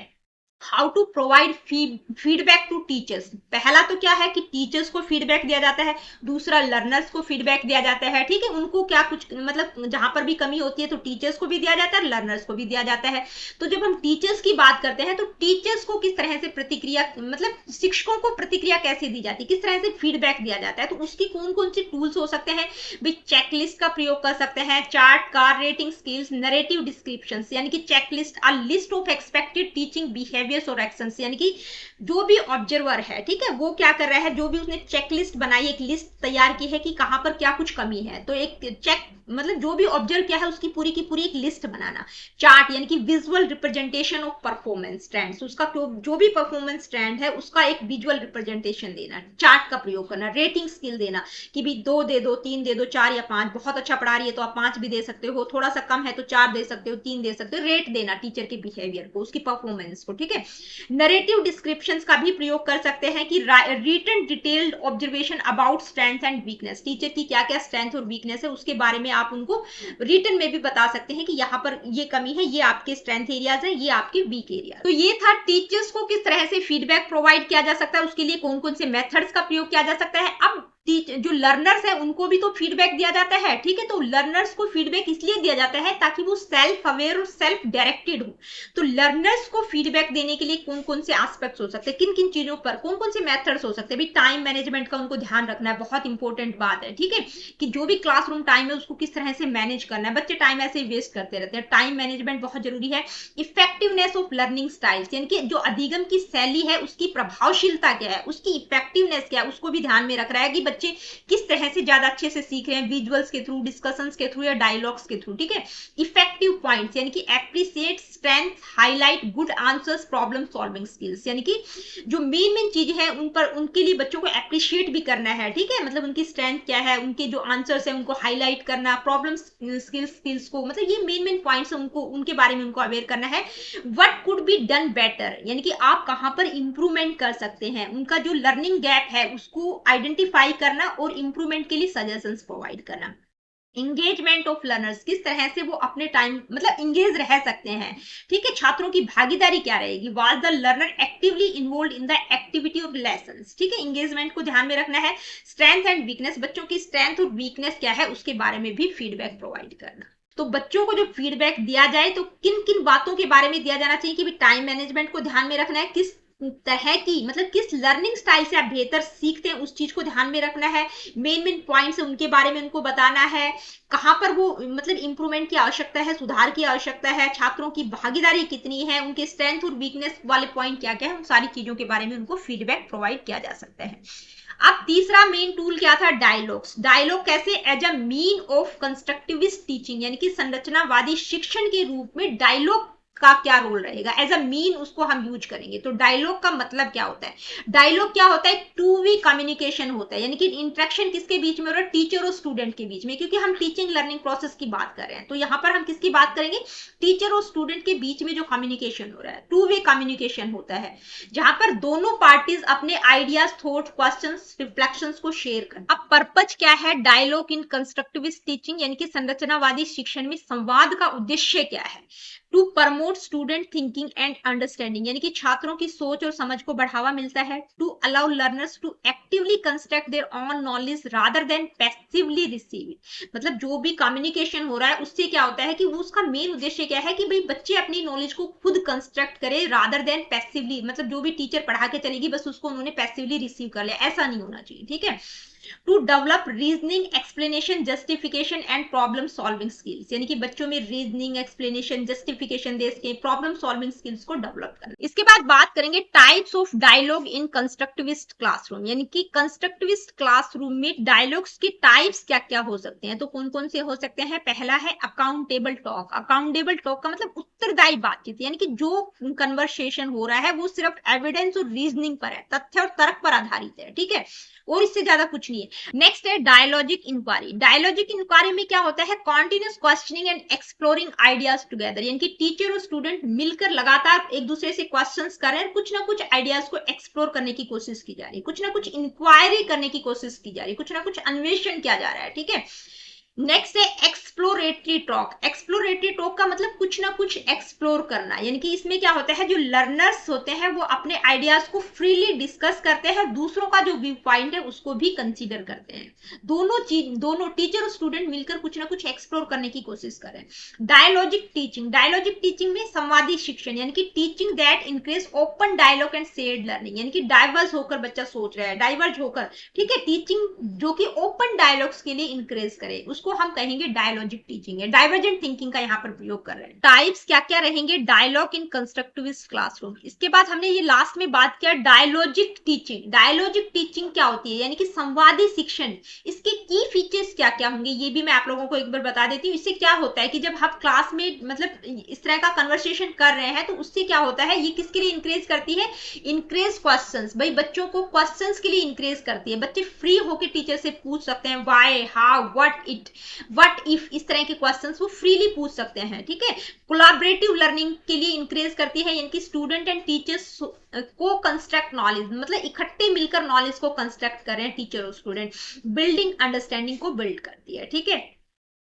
how to provide feedback to teachers. पहला तो क्या है कि टीचर्स को फीडबैक दिया जाता है, दूसरा लर्नर्स को फीडबैक दिया जाता है, ठीक है। उनको क्या कुछ मतलब जहां पर भी कमी होती है तो टीचर्स को भी दिया जाता है, लर्नर्स को भी दिया जाता है। तो जब हम टीचर्स की बात करते हैं तो टीचर्स को किस तरह से प्रतिक्रिया, मतलब शिक्षकों को प्रतिक्रिया कैसे दी जाती है, किस तरह से फीडबैक दिया जाता है, तो उसकी कौन कौन सी टूल्स हो सकते हैं भाई? चेकलिस्ट का प्रयोग कर सकते हैं, chart, car rating skills, narrative description, यानी कि checklist, a list of expected teaching behaviour behaviours और एक्शंस, यानी कि जो भी ऑब्जर्वर है, ठीक है, वो क्या कर रहा है, जो भी उसने चेकलिस्ट बनाई, एक लिस्ट तैयार की है कि कहां पर क्या कुछ कमी है, तो एक चेक मतलब जो भी ऑब्जर्व किया है उसकी पूरी की पूरी एक लिस्ट बनाना। चार्ट यानी कि visual representation of performance trends, उसका जो भी परफॉर्मेंस ट्रेंड है उसका एक विजुअल रिप्रेजेंटेशन देना, चार्ट का प्रयोग करना। रेटिंग स्किल देना कि भी 2 दे दो, 3 दे दो, 4 या 5, बहुत अच्छा पढ़ा रही है तो आप 5 भी दे सकते हो, थोड़ा सा कम है तो 4 दे सकते हो, 3 दे सकते हो। रेट देना टीचर के बिहेवियर को, उसकी परफॉर्मेंस को, ठीक है। नरेटिव डिस्क्रिप्शंस का भी प्रयोग कर सकते हैं कि written detailed observation about strength and weakness, teacher की क्या क्या स्ट्रेंथ और वीकनेस है उसके बारे में आप उनको रिटन में भी बता सकते हैं कि यहाँ पर ये कमी है, ये आपके स्ट्रेंथ एरियाज है, ये आपके वीक एरिया। तो ये था टीचर्स को किस तरह से फीडबैक प्रोवाइड किया जा सकता है, उसके लिए कौन कौन से मेथड्स का प्रयोग किया जा सकता है। अब जो लर्नर्स है उनको भी तो फीडबैक दिया जाता है, ठीक है, तो लर्नर्स को फीडबैक इसलिए दिया जाता है ताकि वो सेल्फ अवेयर और सेल्फ डायरेक्टेड हो। तो लर्नर्स को फीडबैक देने के लिए कौन कौन से एस्पेक्ट्स हो सकते हैं, किन किन चीजों पर कौन कौन से मेथड्स हो सकते हैं। टाइम मैनेजमेंट का उनको ध्यान रखना है, बहुत इंपॉर्टेंट बात है, ठीक है, कि जो भी क्लासरूम टाइम है उसको किस तरह से मैनेज करना है। बच्चे टाइम ऐसे ही वेस्ट करते रहते हैं, टाइम मैनेजमेंट बहुत जरूरी है। इफेक्टिवनेस ऑफ लर्निंग स्टाइल्स, यानी कि जो अधिगम की शैली है उसकी प्रभावशीलता क्या है, उसकी इफेक्टिवनेस क्या है, उसको भी ध्यान में रख रहा है कि बच्चे किस तरह से ज्यादा अच्छे से सीख रहे हैं, विजुअल्स के थ्रू, डिस्कशंस के थ्रू या डायलॉग्स के थ्रू, ठीक है। इफेक्टिव पॉइंट्स यानी कि appreciate strength, highlight good answers, problem solving skills, यानी कि जो मेन चीज है उन पर उनके लिए बच्चों को एप्रिशिएट भी करना है, ठीक है, मतलब उनकी स्ट्रेंथ क्या है, उनके जो आंसर्स है उनको हाईलाइट करना, प्रॉब्लम स्किल्स को, मतलब ये मेन पॉइंट्स उनको उनके बारे में उनको अवेयर करना है। What could be done better, यानी कि आप कहां पर इंप्रूवमेंट कर सकते हैं, उनका जो लर्निंग गैप है उसको आइडेंटिफाई करना और इंप्रूवमेंट के लिए सजेशंस प्रोवाइड करना। इंगेजमेंट ऑफ लर्नर्स, किस तरह से वो अपने टाइम मतलब इंगेज रह सकते हैं, ठीक है, छात्रों की भागीदारी क्या रहेगी। Was the learner actively involve in the activity of lessons, ठीक है, इंगेजमेंट को ध्यान में रखना है। स्ट्रेंथ एंड वीकनेस, बच्चों की स्ट्रेंथ और वीकनेस क्या है उसके बारे में भी फीडबैक प्रोवाइड करना। तो बच्चों को जो फीडबैक दिया जाए तो किन किन बातों के बारे में दिया जाना चाहिए कि टाइम मैनेजमेंट को ध्यान में रखना है, किस तरह की मतलब किस लर्निंग स्टाइल से आप बेहतर सीखते हैं उस चीज को ध्यान में रखना है। मेन पॉइंट्स उनके बारे में उनको बताना है, कहां पर वो मतलब इंप्रूवमेंट की आवश्यकता है, सुधार की आवश्यकता है, छात्रों की भागीदारी कितनी है, उनके स्ट्रेंथ और वीकनेस वाले पॉइंट क्या क्या है, उन सारी चीजों के बारे में उनको फीडबैक प्रोवाइड किया जा सकता है। अब तीसरा मेन टूल क्या था, डायलॉग्स। डायलॉग कैसे, as a mean of constructivist teaching, यानी कि संरचनावादी शिक्षण के रूप में डायलॉग का क्या रोल रहेगा, एज अ मीन उसको हम यूज करेंगे। तो डायलॉग का मतलब क्या होता है, डायलॉग क्या होता है, टू वे कम्युनिकेशन होता है, यानी कि इंटरेक्शन किसके बीच में हो रहा है, टीचर और स्टूडेंट के बीच में, क्योंकि हम टीचिंग लर्निंग प्रोसेस की बात कर रहे हैं, तो यहाँ पर हम किसकी बात करेंगे, टीचर और स्टूडेंट के बीच में जो कम्युनिकेशन हो रहा है, टू वे कम्युनिकेशन होता है, जहां पर दोनों पार्टीज अपने आइडियाज, थॉट, क्वेश्चंस, रिफ्लेक्शंस को शेयर करते हैं। अब पर्पज क्या है डायलॉग इन कंस्ट्रक्टिविस्ट टीचिंग, यानी कि संरचनावादी शिक्षण में संवाद का उद्देश्य क्या है, to promote student thinking and understanding, यानी कि छात्रों की सोच और समझ को बढ़ावा मिलता है। To allow learners to actively construct their own knowledge rather than passively receive it, मतलब जो भी कम्युनिकेशन हो रहा है उससे क्या होता है कि वो उसका मेन उद्देश्य क्या है कि भाई बच्चे अपनी नॉलेज को खुद कंस्ट्रक्ट करें रादर देन पैसिवली, मतलब जो भी टीचर पढ़ा के चलेगी बस उसको उन्होंने पैसिवली रिसीव कर लिया, ऐसा नहीं होना चाहिए, ठीक है। To develop reasoning, explanation, justification and problem solving skills, यानी कि बच्चों में रीजनिंग, एक्सप्लेनेशन, जस्टिफिकेशन दे के प्रॉब्लम सॉल्विंग स्किल्स को डेवलप करना। इसके बाद बात करेंगे types of dialogue in constructivist classroom, यानी कि कंस्ट्रक्टिविस्ट क्लासरूम में डायलॉग्स के टाइप्स क्या क्या हो सकते हैं, तो कौन कौन से हो सकते हैं। पहला है अकाउंटेबल टॉक। अकाउंटेबल टॉक का मतलब उत्तरदायी बातचीत, यानी कि जो कन्वर्सेशन हो रहा है वो सिर्फ एविडेंस और रीजनिंग पर है, तथ्य और तर्क पर आधारित है, ठीक है, और इससे ज्यादा कुछ नहीं है। नेक्स्ट है डायलॉजिक इंक्वायरी। डायलॉजिक इंक्वायरी में क्या होता है, continuous questioning and exploring ideas together, यानी कि टीचर और स्टूडेंट मिलकर लगातार एक दूसरे से क्वेश्चंस कर रहे हैं, कुछ ना कुछ आइडियाज को एक्सप्लोर करने की कोशिश की जा रही है, कुछ ना कुछ इंक्वायरी करने की कोशिश की जा रही है, कुछ ना कुछ अन्वेषण किया जा रहा है, ठीक है। नेक्स्ट है एक्सप्लोरेटरी टॉक। एक्सप्लोरेटरी टॉक का मतलब कुछ ना कुछ एक्सप्लोर करना, यानी कि इसमें क्या होता है, जो लर्नर्स होते हैं वो अपने आइडियाज को फ्रीली डिस्कस करते हैं, दूसरों का जो व्यू पॉइंट है उसको भी कंसीडर करते हैं। दोनों टीचर और स्टूडेंट मिलकर कुछ ना कुछ एक्सप्लोर करने की कोशिश करें। Dialogic teaching. डायलॉजिक टीचिंग में संवादी शिक्षण, यानी कि teaching that increase open dialogue and shared learning, यानी कि डाइवर्स होकर बच्चा सोच रहा है, डाइवर्ज होकर, ठीक है, टीचिंग जो कि ओपन डायलॉग्स के लिए इंक्रेज करे, उसको उसको हम कहेंगे डायलॉजिक टीचिंग है, डाइवर्जेंट थिंकिंग का यहाँ पर प्रयोग कर रहे हैं। टाइप्स क्या क्या रहेंगे, डायलॉग इन कंस्ट्रक्टिविस्ट क्लासरूम। इसके बाद हमने ये लास्ट में बात किया डायलॉजिक टीचिंग। डायलॉजिक टीचिंग क्या होती है, यानी कि संवादी शिक्षण। इसके की फीचर्स क्या क्या होंगे ये भी मैं आप लोगों को एक बार बता देती हूँ। इससे क्या होता है कि जब हम क्लास में मतलब इस तरह का कन्वर्सेशन कर रहे हैं तो उससे क्या होता है, ये किसके लिए इंकरेज करती है, इंकरेज क्वेश्चंस। भाई बच्चों को क्वेश्चंस के लिए इंकरेज करती है, बच्चे फ्री होकर टीचर से पूछ सकते हैं, व्हाई, हाउ, व्हाट इफ, इस तरह के क्वेश्चंस वो फ्रीली पूछ सकते हैं। ठीक है, कोलैबोरेटिव लर्निंग के लिए इंकरेज करती है, यानी कि स्टूडेंट एंड टीचर्स को कंस्ट्रक्ट नॉलेज, मतलब इकट्ठे मिलकर नॉलेज को कंस्ट्रक्ट कर रहे हैं टीचर और स्टूडेंट। बिल्डिंग अंडरस्टैंडिंग को बिल्ड करती है। ठीक है,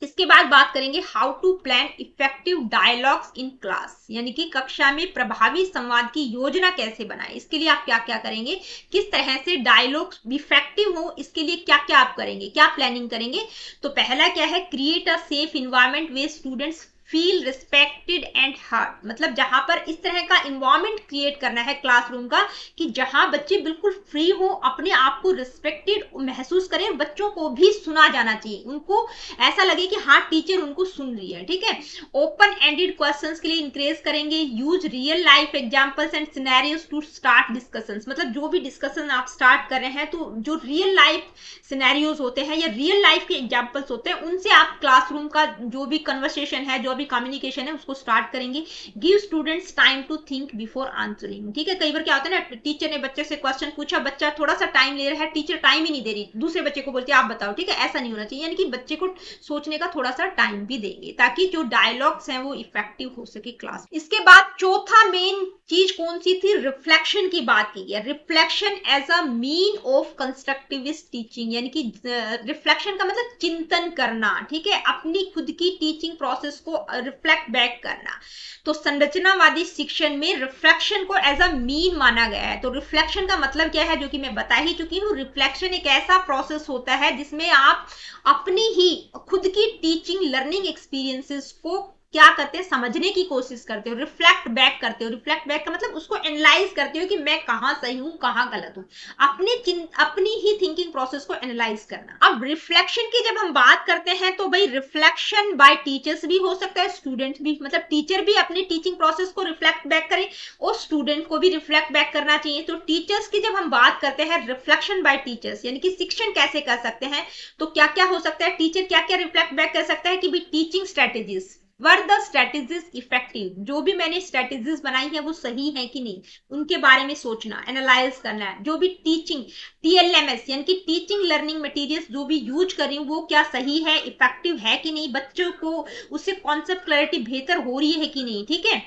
इसके बाद बात करेंगे how to plan effective dialogues in class, यानी कि कक्षा में प्रभावी संवाद की योजना कैसे बनाए। इसके लिए आप क्या क्या करेंगे, किस तरह से डायलॉग इफेक्टिव हो, इसके लिए क्या क्या आप करेंगे, क्या प्लानिंग करेंगे। तो पहला क्या है, create a safe environment way students feel respected and heard. मतलब जहां पर इस तरह का इन्वायरमेंट क्रिएट करना है क्लासरूम का कि जहां बच्चे बिल्कुल फ्री हो, अपने आप को रिस्पेक्टेड महसूस करें, बच्चों को भी सुना जाना चाहिए, उनको ऐसा लगे कि हाँ टीचर उनको सुन रही है। ठीक है, ओपन एंडेड क्वेश्चंस के लिए इंकरेज करेंगे, use real life examples and scenarios to start discussions. मतलब जो भी डिस्कशन आप स्टार्ट कर रहे हैं तो जो रियल लाइफ सिनेरियोस होते हैं या रियल लाइफ के एग्जांपल्स होते हैं उनसे आप क्लासरूम का जो भी कन्वर्सेशन है, जो भी कम्युनिकेशन है उसको स्टार्ट करेंगे। Give students time to think before answering. ठीक है, कई बार क्या होता है ना, टीचर ने बच्चे से क्वेश्चन पूछा, बच्चा थोड़ा सा टाइम ले रहा है, टीचर टाइम ही नहीं दे रही, दूसरे बच्चे को बोलती है आप बताओ। ठीक है, ऐसा नहीं होना चाहिए, यानी कि बच्चे को सोचने का थोड़ा सा टाइम भी देंगे ताकि जो डायलॉग्स हैं वो इफेक्टिव हो सके क्लास। इसके बाद चौथा मेन चीज कौन सी थी, रिफ्लेक्शन की बात की है। Reflection as a mean of constructivist teaching, यानी कि रिफ्लेक्शन का मतलब चिंतन करना। ठीक है, अपनी खुद की टीचिंग प्रोसेस को रिफ्लेक्ट बैक करना। तो संरचनावादी शिक्षण में रिफ्लेक्शन को एज अ मीन माना गया है। तो रिफ्लेक्शन का मतलब क्या है, जो कि मैं बता ही चुकी हूँ। रिफ्लेक्शन एक ऐसा प्रोसेस होता है जिसमें आप अपनी ही खुद की टीचिंग लर्निंग एक्सपीरियंसेस को क्या करते हैं, समझने की कोशिश करते हो, रिफ्लेक्ट बैक करते हो। रिफ्लेक्ट बैक का मतलब उसको एनालाइज करते हो कि मैं कहाँ सही हूँ कहाँ गलत हूँ, अपनी ही थिंकिंग प्रोसेस को एनालाइज करना। अब रिफ्लेक्शन की जब हम बात करते हैं तो भाई रिफ्लेक्शन बाय टीचर्स भी हो सकता है, स्टूडेंट्स भी, मतलब टीचर भी अपनी टीचिंग प्रोसेस को रिफ्लेक्ट बैक करें और स्टूडेंट को भी रिफ्लेक्ट बैक करना चाहिए। तो टीचर्स की जब हम बात करते हैं रिफ्लेक्शन बाय टीचर्स, यानी कि शिक्षण कैसे कर सकते हैं, तो क्या क्या हो सकता है, टीचर क्या क्या रिफ्लेक्ट बैक कर सकता है कि भाई teaching strategies, were the strategies effective, जो भी मैंने स्ट्रेटेजीज बनाई है वो सही है कि नहीं, उनके बारे में सोचना, एनालाइज करना है। जो भी टीचिंग टीएलएमएस यानी कि टीचिंग लर्निंग मटेरियल्स जो भी यूज कर रही हूँ वो क्या सही है, इफेक्टिव है कि नहीं, बच्चों को उससे कॉन्सेप्ट क्लैरिटी बेहतर हो रही है कि नहीं। ठीक है,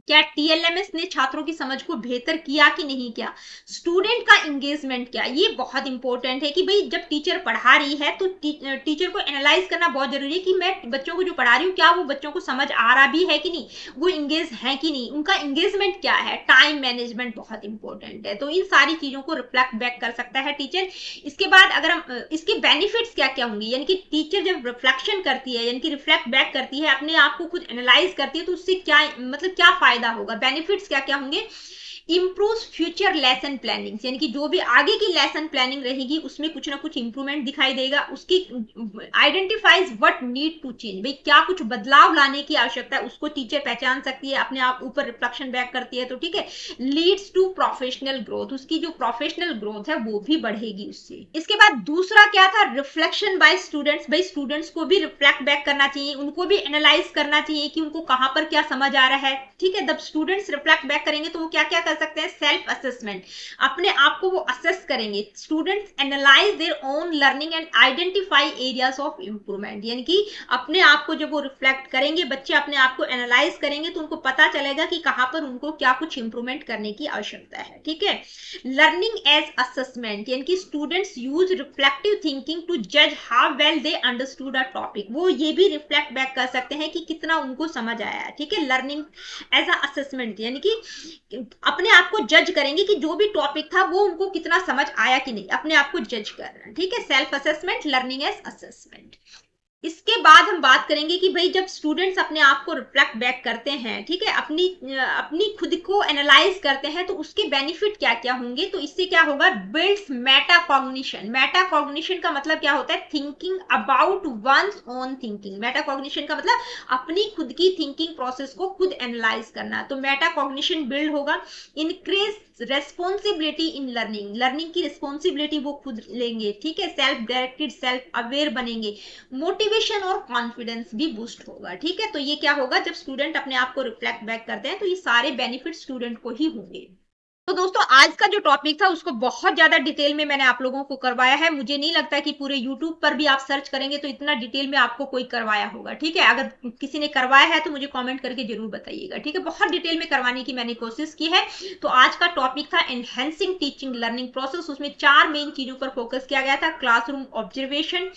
क्या टीएलएमएस ने छात्रों की समझ को बेहतर किया कि नहीं किया, स्टूडेंट का एंगेजमेंट क्या, ये बहुत इंपॉर्टेंट है कि भाई जब टीचर पढ़ा रही है तो टीचर को एनालाइज करना बहुत जरूरी है कि मैं बच्चों को जो पढ़ा रही हूँ क्या वो बच्चों को समझ आ रहा भी है कि नहीं, वो इंगेज है कि नहीं, उनका एंगेजमेंट क्या है। टाइम मैनेजमेंट बहुत इंपॉर्टेंट है, तो इन सारी चीजों को रिफ्लेक्ट बैक कर सकता है टीचर। इसके बाद अगर हम इसके बेनिफिट्स क्या क्या होंगे, यानी कि टीचर जब रिफ्लेक्शन करती है यानी कि रिफ्लेक्ट बैक करती है, अपने आप को खुद एनालाइज करती है, तो उससे क्या मतलब क्या फायदा होगा, बेनिफिट्स क्या क्या होंगे। इंप्रूव फ्यूचर लेसन प्लानिंग, यानी कि जो भी आगे की लेसन प्लानिंग रहेगी उसमें कुछ ना कुछ इंप्रूवमेंट दिखाई देगा। उसकी identifies what need to change, भाई क्या कुछ बदलाव लाने की आवश्यकता है उसको टीचर पहचान सकती है, अपने आप ऊपर रिफ्लेक्शन बैक करती है। तो ठीक है, लीड्स टू प्रोफेशनल ग्रोथ, उसकी जो प्रोफेशनल ग्रोथ है वो भी बढ़ेगी उससे। इसके बाद दूसरा क्या था, रिफ्लेक्शन बाय स्टूडेंट्स, भाई स्टूडेंट्स को भी रिफ्लेक्ट बैक करना चाहिए, उनको भी एनालाइज करना चाहिए कि उनको कहां पर क्या समझ आ रहा है। ठीक है, जब स्टूडेंट्स रिफ्लेक्ट बैक करेंगे तो वो क्या क्या कर सकते हैं, सेल्फ असेसमेंट, अपने आप को वो असेस करेंगे। Students analyse their own learning and identify areas of improvement, यानी कि अपने आप को जब वो रिफ्लेक्ट करेंगे, बच्चे अपने आप को एनालाइज करेंगे तो उनको पता चलेगा कि कहां पर उनको क्या कुछ इंप्रूवमेंट करने की आवश्यकता है। ठीक है, लर्निंग एज असेसमेंट, यानी कि students use reflective thinking to जज how well they understood a topic, वो ये भी रिफ्लेक्ट बैक कर सकते हैं कि कितना उनको समझ आया है। ठीक है, लर्निंग एज अ असेसमेंट, यानी कि अपने आप को जज करेंगे कि जो भी टॉपिक था वो उनको कितना समझ आया कि नहीं, अपने आप को जज कर रहे हैं। ठीक है, self assessment, learning as assessment. इसके बाद हम बात करेंगे कि भाई जब स्टूडेंट्स अपने आप को रिफ्लेक्ट बैक करते हैं, ठीक है, अपनी खुद को एनालाइज करते हैं, तो उसके बेनिफिट क्या क्या होंगे। तो इससे क्या होगा, builds Meta cognition. Meta cognition का मतलब क्या होता है, thinking about one's own thinking. Meta cognition का मतलब अपनी खुद की थिंकिंग प्रोसेस को खुद एनालाइज करना। तो मेटा कॉग्निशन बिल्ड होगा। Increase responsibility in learning, learning की रिस्पॉन्सिबिलिटी वो खुद लेंगे, ठीक है, सेल्फ डायरेक्टेड सेल्फ अवेयर बनेंगे। मोटिवेशन और कॉन्फिडेंस भी बूस्ट होगा, ठीक है। तो ये क्या होगा, जब स्टूडेंट अपने आप को रिफ्लेक्ट बैक करते हैं तो ये सारे बेनिफिट स्टूडेंट को ही होंगे। तो दोस्तों आज का जो टॉपिक था उसको बहुत ज्यादा डिटेल में मैंने आप लोगों को करवाया है। मुझे नहीं लगता कि पूरे यूट्यूब पर भी आप सर्च करेंगे तो इतना डिटेल में आपको कोई करवाया होगा, ठीक है। अगर किसी ने करवाया है तो मुझे कमेंट करके जरूर बताइएगा, ठीक है। बहुत डिटेल में करवाने की मैंने कोशिश की है। तो आज का टॉपिक था एनहेंसिंग टीचिंग लर्निंग प्रोसेस। उसमें 4 मेन चीजों पर फोकस किया गया था, क्लासरूम ऑब्जर्वेशन,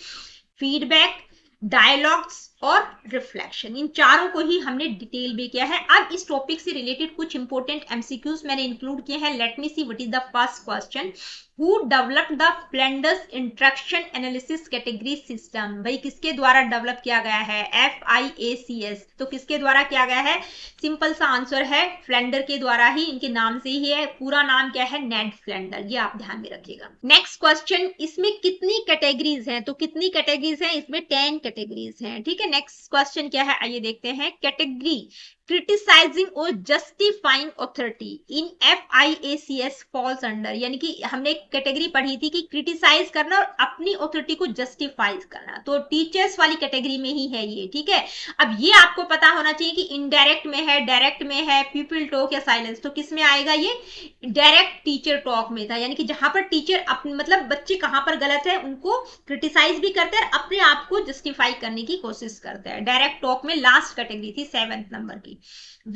फीडबैक, डायलॉग्स और रिफ्लेक्शन। इन चारों को ही हमने डिटेल में किया है। अब इस टॉपिक से रिलेटेड कुछ इंपॉर्टेंट एमसीक्यूज मैंने इंक्लूड किए हैं। Let me see what is the first question, who developed the Flanders interaction analysis category system. भाई किसके द्वारा डेवलप किया गया है, FIACS। तो किसके द्वारा किया गया है, सिंपल सा आंसर है फ्लैंडर के द्वारा ही, इनके नाम से ही है। पूरा नाम क्या है, नेड फ्लैंडर, ये आप ध्यान में रखिएगा। नेक्स्ट क्वेश्चन, इसमें कितनी कैटेगरीज हैं। तो कितनी कैटेगरीज हैं, इसमें 10 कैटेगरीज हैं, ठीक है। नेक्स्ट क्वेश्चन क्या है, आइए देखते हैं। कैटेगरी क्रिटिसाइजिंग और जस्टिफाइंग ऑथोरिटी इन FIACS फॉल्स अंडर, यानी कि हमने एक कैटेगरी पढ़ी थी कि क्रिटिसाइज करना और अपनी ऑथोरिटी को जस्टिफाई करना, तो टीचर्स वाली कैटेगरी में ही है ये, ठीक है। अब ये आपको पता होना चाहिए कि इनडायरेक्ट में है, डायरेक्ट में है, पीपल टॉक या साइलेंस। तो किस में आएगा, ये डायरेक्ट टीचर टॉक में था, यानी कि जहां पर टीचर मतलब बच्चे कहां पर गलत है उनको क्रिटिसाइज भी करते हैं, अपने आप को जस्टिफाई करने की कोशिश करते हैं। डायरेक्ट टॉक में लास्ट कैटेगरी थी 7th नंबर की।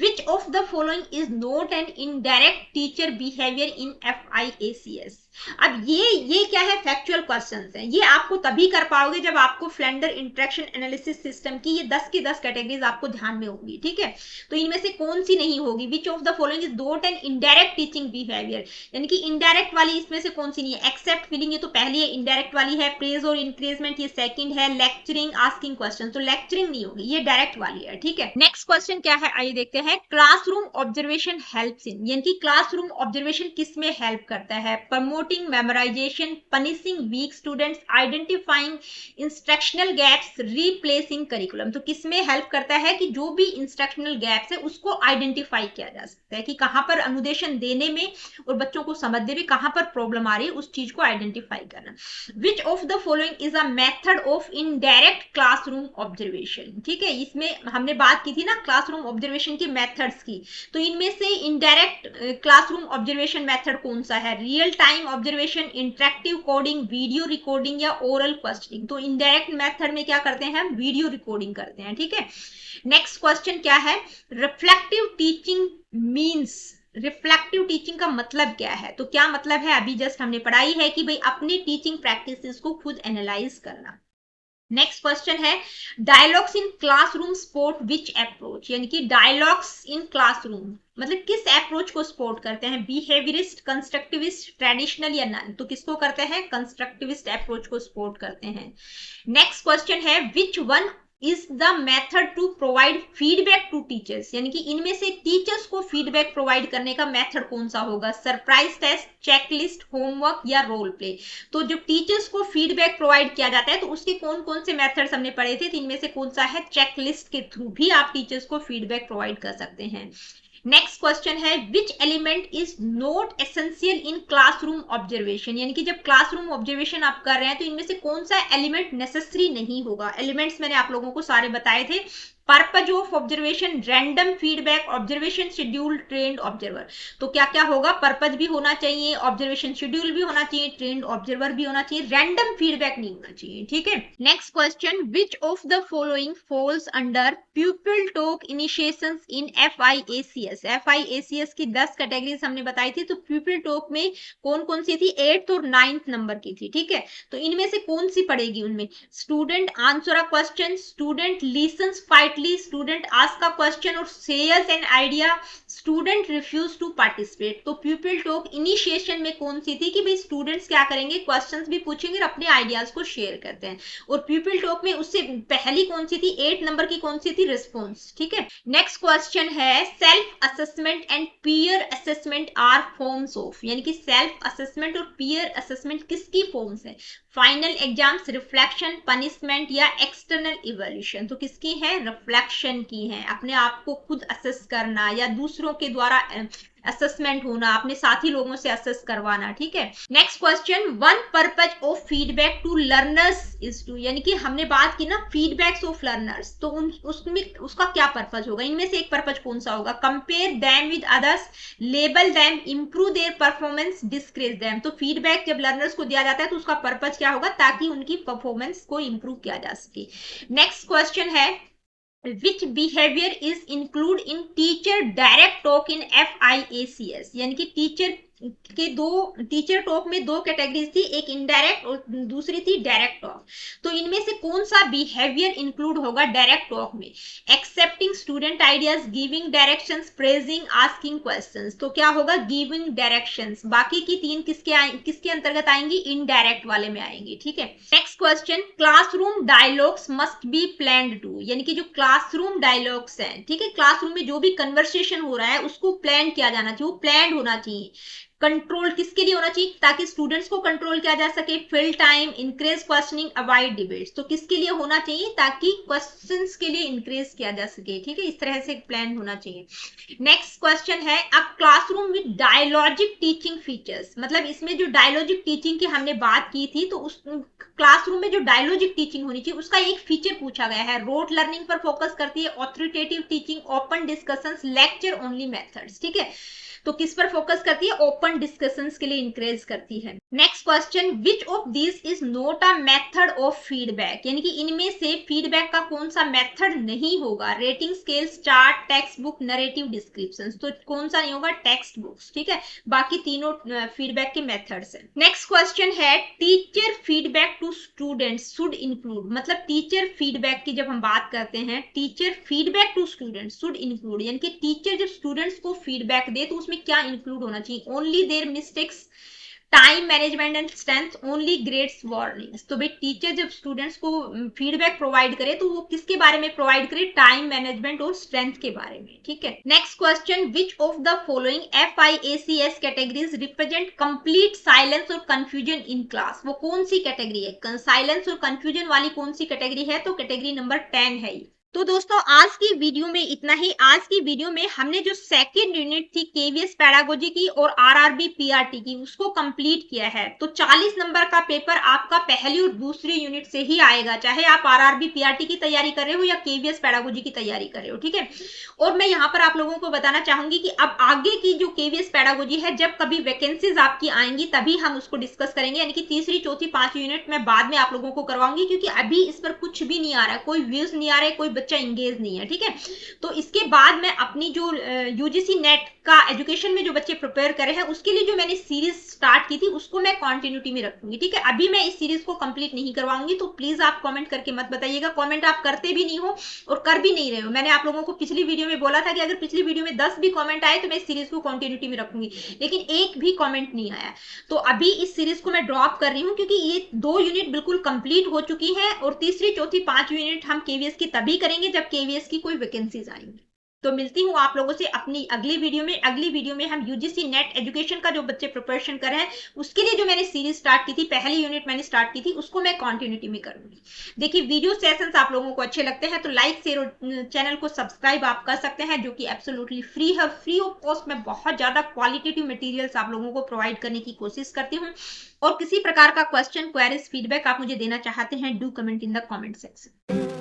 Which of the following is not an indirect teacher behavior in FIACS? अब ये क्या है, फैक्चुअल क्वेश्चंस हैं। ये आपको तभी कर पाओगे जब आपको फ्लैंडर इंटरेक्शन एनालिसिस सिस्टम की ये 10 की 10 कैटेगरीज आपको ध्यान में होगी, ठीक है। तो इनमें से कौन सी नहीं होगी, which of the following is not an indirect teaching behaviour, यानी कि इनडायरेक्ट वाली इसमें से कौन सी नहीं है। एक्सेप्ट फीलिंग, ये तो पहली है, इनडायरेक्ट वाली है। प्रेज और इंक्रेजमेंट, ये सेकंड है। लेक्चरिंग, आस्किंग क्वेश्चन, तो लेक्चरिंग नहीं होगी, ये डायरेक्ट वाली है, ठीक है। नेक्स्ट क्वेश्चन क्या है, आइए देखते हैं। क्लासरूम ऑब्जर्वेशन हेल्प्स इन, यानी कि क्लासरूम ऑब्जर्वेशन किस में हेल्प करता है, promoting memorisation, punishing weak students, identifying instructional gaps, replacing curriculum. तो किस में हेल्प करता है कि जो भी इंस्ट्रक्शनल गैप्स है उसको आइडेंटिफाई किया जा सकता है कि कहां पर अनुदेशन देने में और बच्चों को समझने में कहां पर प्रॉब्लम आ रही है, उस चीज को आइडेंटिफाई करना। Which of the following is a method of indirect classroom observation, ठीक है। इसमें हमने बात की थी ना क्लासरूम ऑब्जर्वेशन के मेथड्स की, तो इनमें से इनडायरेक्ट क्लासरूम ऑब्जर्वेशन मेथड कौन सा है, real time observation, interactive coding, video recording या ओरल क्वेश्चनिंग। तो इनडायरेक्ट मेथड में क्या करते हैं, हम वीडियो रिकॉर्डिंग करते हैं, ठीक है। नेक्स्ट क्वेश्चन क्या है, reflective teaching means, reflective teaching का मतलब क्या है। तो क्या मतलब है, अभी जस्ट हमने पढ़ाई है कि भाई अपनी टीचिंग प्रैक्टिसेस को खुद एनालाइज करना। नेक्स्ट क्वेश्चन है, dialogues in classroom support which approach, यानी कि डायलॉग्स इन क्लासरूम मतलब किस अप्रोच को सपोर्ट करते हैं, बिहेवियरिस्ट, कंस्ट्रक्टिविस्ट, ट्रेडिशनल या नन। तो किसको करते हैं, कंस्ट्रक्टिविस्ट अप्रोच को सपोर्ट करते हैं। नेक्स्ट क्वेश्चन है, which one is the method to provide feedback to teachers, यानी कि इनमें से टीचर्स को फीडबैक प्रोवाइड करने का मेथड कौन सा होगा, सरप्राइज टेस्ट, चेकलिस्ट, होमवर्क या रोल प्ले। तो जब टीचर्स को फीडबैक प्रोवाइड किया जाता है तो उसके कौन कौन से मेथड्स हमने पढ़े थे, तो इनमें से कौन सा है, चेकलिस्ट के थ्रू भी आप टीचर्स को फीडबैक प्रोवाइड कर सकते हैं। नेक्स्ट क्वेश्चन है, which element is not essential in classroom observation, यानी कि जब क्लासरूम ऑब्जर्वेशन आप कर रहे हैं तो इनमें से कौन सा एलिमेंट नेसेसरी नहीं होगा। एलिमेंट्स मैंने आप लोगों को सारे बताए थे। Purpose of observation, random feedback, observation schedule, trend observer. तो क्या क्या होगा, पर्पज भी होना चाहिए, ऑब्जर्वेशन शेड्यूल भी होना चाहिए, ट्रेंड ऑब्जर्वर भी होना चाहिए, रैंडम फीडबैक नहीं होना चाहिए, ठीक है। Next question, which of the following falls under प्यूपिल talk इनिशिएशंस in FIACS। FIACS की 10 कैटेगरीज हमने बताई थी, तो प्यूपिल टॉक में कौन कौन सी थी, 8th और 9th नंबर की थी, ठीक है। तो इनमें से कौन सी पड़ेगी, उनमें student answer a question, student listens quietly, student ask a question और shares an idea, student refuse to participate. तो प्यूपिल टॉक इनिशिएशन में कौन सी थी कि भाई स्टूडेंट्स क्या करेंगे, क्वेश्चंस भी पूछेंगे और अपने आइडियाज को शेयर करते हैं। और प्यूपिल टॉक में उससे पहली कौन सी थी, 8 नंबर की कौन सी थी, रिस्पॉन्स। ठीक है, नेक्स्ट क्वेश्चन है self assessment and peer assessment are forms of, यानी कि सेल्फ असेसमेंट और पीयर असेसमेंट किसकी फॉर्म्स है, फाइनल एग्जाम्स, रिफ्लेक्शन, पनिशमेंट या एक्सटर्नल इवैल्यूएशन। तो किसकी है, रिफ्लेक्शन की है, अपने आप को खुद असेस करना या दूसरों के द्वारा असेसमेंट होना, अपने साथी लोगों से असेस करवाना। ठीक है, next question, one purpose of feedback to learners is to, यानी कि हमने बात की ना फीडबैक्स ऑफ लर्नर्स, तो उसमें उसका क्या पर्पज होगा, इनमें से एक पर्पज कौन सा होगा, compare them with others, label them, improve their performance, discourage them. तो फीडबैक जब लर्नर्स को दिया जाता है तो उसका पर्पज क्या होगा, ताकि उनकी परफॉर्मेंस को इंप्रूव किया जा सके। नेक्स्ट क्वेश्चन है which behavior is included in teacher direct talk in FIACS, यानी कि टीचर के दो, टीचर टॉक में दो कैटेगरीज थी, एक इनडायरेक्ट और दूसरी थी डायरेक्ट टॉक। तो इनमें से कौन सा बिहेवियर इंक्लूड होगा डायरेक्ट टॉक में, accepting student ideas, giving directions, praising, asking questions. तो क्या होगा, गिविंग डायरेक्शंस। बाकी की तीन किसके अंतर्गत आएंगी, इनडायरेक्ट वाले में आएंगी। ठीक है, next question, classroom dialogues must be planned to, यानी कि जो क्लासरूम डायलॉग्स हैं, ठीक है, क्लासरूम में जो भी कन्वर्सेशन हो रहा है उसको प्लान किया जाना चाहिए, वो प्लान होना चाहिए। कंट्रोल किसके लिए होना चाहिए, ताकि स्टूडेंट्स को कंट्रोल किया जा सके, fill time, increase questioning, avoid debates. तो किसके लिए होना चाहिए, ताकि क्वेश्चंस के लिए इंक्रेज किया जा सके। ठीक है, इस तरह से प्लान होना चाहिए। नेक्स्ट क्वेश्चन है, a classroom with dialogic teaching features, मतलब इसमें जो डायलॉजिक टीचिंग की हमने बात की थी, तो उस क्लासरूम में जो डायलॉजिक टीचिंग होनी चाहिए उसका एक फीचर पूछा गया है, रोट लर्निंग पर फोकस करती है, authoritative teaching, open discussions, lecture only methods. ठीक है, तो किस पर फोकस करती है, ओपन डिस्कशंस के लिए इंकरेज करती है। Next question, which of this is not a method of feedback, यानी कि इनमें से फीडबैक का कौन सा मेथड नहीं होगा, rating scales, chart, text book, narrative descriptions. तो कौन सा नहीं होगा, टेक्स्ट बुक्स। ठीक है, बाकी तीनों फीडबैक के मेथड्स हैं। नेक्स्ट क्वेश्चन है, teacher feedback to students should include, मतलब टीचर फीडबैक की जब हम बात करते हैं, teacher feedback to students should include, यानी कि टीचर जब स्टूडेंट्स को फीडबैक दे तो उसमें क्या इंक्लूड होना चाहिए, only their mistakes, time management and strength, only grades, warnings. तो भाई टीचर जब स्टूडेंट्स को फीडबैक प्रोवाइड करे तो वो किसके बारे में प्रोवाइड करे, टाइम मैनेजमेंट और स्ट्रेंथ के बारे में। ठीक है, next question, which of the following FIACS categories represent complete silence और कंफ्यूजन इन क्लास, वो कौन सी कैटेगरी है, साइलेंस और कंफ्यूजन वाली कौन सी कैटेगरी है, तो कैटेगरी नंबर 10 है। तो दोस्तों आज की वीडियो में इतना ही। आज की वीडियो में हमने जो सेकंड यूनिट थी केवीएस पैडागोजी की और आरआरबी पीआरटी की उसको कंप्लीट किया है। तो 40 नंबर का पेपर आपका पहली और दूसरी यूनिट से ही आएगा, चाहे आप आरआरबी पीआरटी की तैयारी कर रहे हो या केवीएस पैडागोजी की तैयारी कर रहे हो। ठीक है, और मैं यहाँ पर आप लोगों को बताना चाहूंगी कि अब आगे की जो केवीएस पैडागोजी है, जब कभी वैकेंसीज आपकी आएंगी तभी हम उसको डिस्कस करेंगे, यानी कि तीसरी, चौथी, पांचवी यूनिट में बाद में आप लोगों को करवाऊंगी, क्योंकि अभी इस पर कुछ भी नहीं आ रहा है, कोई व्यूज नहीं आ रहे, कोई बच्चा इंगेज नहीं है। ठीक है, तो इसके बाद मैं अपनी जो यूजीसी नेट का एजुकेशन में जो बच्चे प्रिपेयर करे हैं उसके लिए जो मैंने सीरीज स्टार्ट की थी उसको मैं कंटिन्यूटी में रखूंगी। ठीक है, अभी मैं इस सीरीज को कंप्लीट नहीं करवाऊंगी, तो प्लीज आप कमेंट करके मत बताइएगा, कमेंट आप करते भी नहीं हो और कर भी नहीं रहे हो। मैंने आप लोगों को पिछली वीडियो में बोला था कि अगर पिछली वीडियो में 10 भी कमेंट आए तो मैं इस सीरीज को कंटिन्यूटी में रखूंगी, लेकिन एक भी कमेंट नहीं आया। तो अभी इस सीरीज को मैं ड्रॉप कर रही हूँ, क्योंकि ये 2 यूनिट बिल्कुल कंप्लीट हो चुकी है और तीसरी, चौथी, पांचवी यूनिट हम केवीएस की तभी करेंगे जब केवीएस की कोई वैकेंसीज आएंगी। तो मिलती हूँ आप लोगों से अपनी अगली वीडियो में। अगली वीडियो में हम यूजीसी नेट एजुकेशन का जो बच्चे प्रिपरेशन कर रहे हैं उसके लिए जो मैंने सीरीज स्टार्ट की थी, पहली यूनिट मैंने स्टार्ट की थी, उसको मैं कंटिन्यूटी में करूंगी। देखिए वीडियो सेशंस आप लोगों को अच्छे लगते हैं तो लाइक, शेयर और चैनल को सब्सक्राइब आप कर सकते हैं, जो कि एब्सोल्युटली फ्री है। फ्री ऑफ कॉस्ट में बहुत ज्यादा क्वालिटेटिव मटेरियल्स आप लोगों को प्रोवाइड करने की कोशिश करती हूँ। और किसी प्रकार का क्वेश्चन, क्वेरीज, फीडबैक आप मुझे देना चाहते हैं, do comment in the comment section.